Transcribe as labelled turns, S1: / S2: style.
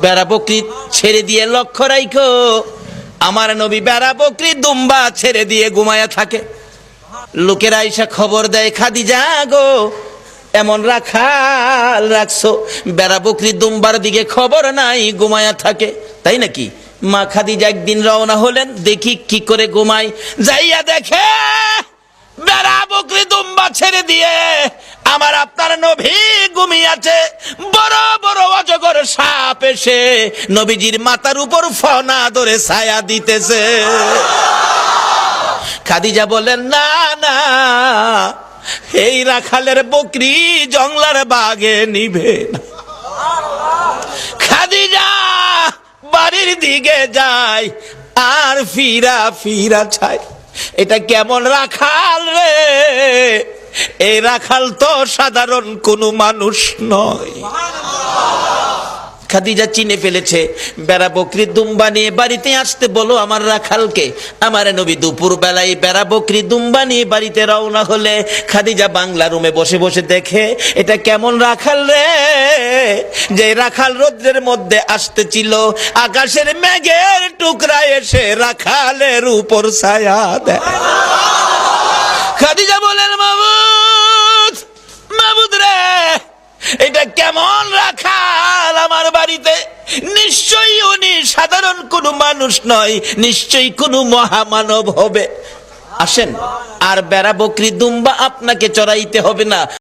S1: বেড়া বকরি ছেড়ে দিয়ে লক্ষ্য রাখো, আমার নবী বেড়া বকরি দুম্বা ছেড়ে দিয়ে ঘুমায়া থাকে। লোকেরা আইসা খবর দেয়, খাদিজা গো, এমন রাখাল রাখছো, বেড়া বকরি দুম্বার দিকে খবর নাই, ঘুমায়া থাকে। তাই নাকি? মা খাদিজা একদিন রওনা হলেন, দেখি কি করে ঘুমাই। যাইয়া দেখে বেড়া বকরি দুম্বা ছেড়ে দিয়ে আমার আপনার নবী ঘুমিয়েছে। বড় বড় অজগর সাপ এসে নবীজির মাথার উপর ফনা ধরে ছায়া দিতেছে। খাদিজা বলেন, না না, এই রাখালের বকরি জংলার বাগে নিবে না। খাদিজা বাড়ির দিকে যায় আর ফিরা ফিরা চায়, এটা কেমন রাখাল রে? এই রাখাল তো সাধারণ কোনো মানুষ নয়। খাদিজা চিনে ফেলেছে। বেড়া বকরি দুম্বা নিয়ে বাড়িতে আসতে বলো আমার রাখালকে। আমার নবী দুপুর বেলায় বেড়া বকরি দুম্বা নিয়ে বাড়িতে রওনা হলে খাদিজা বাংলা রুমে বসে বসে দেখে, এটা কেমন রাখাল রে? যে রাখাল রৌদ্রের মধ্যে আসতেছিল, আকাশের মেঘের টুকরা এসে রাখালের উপর ছায়া দেয়। খাদিজা বলেন, মাবুদ, মাবুদ রে, এটা কেমন রাখাল আমার বাড়িতে? নিশ্চয়ই উনি সাধারণ কোনো মানুষ নয়, নিশ্চয়ই কোনো মহামানব হবে। আসেন, আর বেড়া বকরি দুম্বা আপনাকে চড়াইতে হবে না।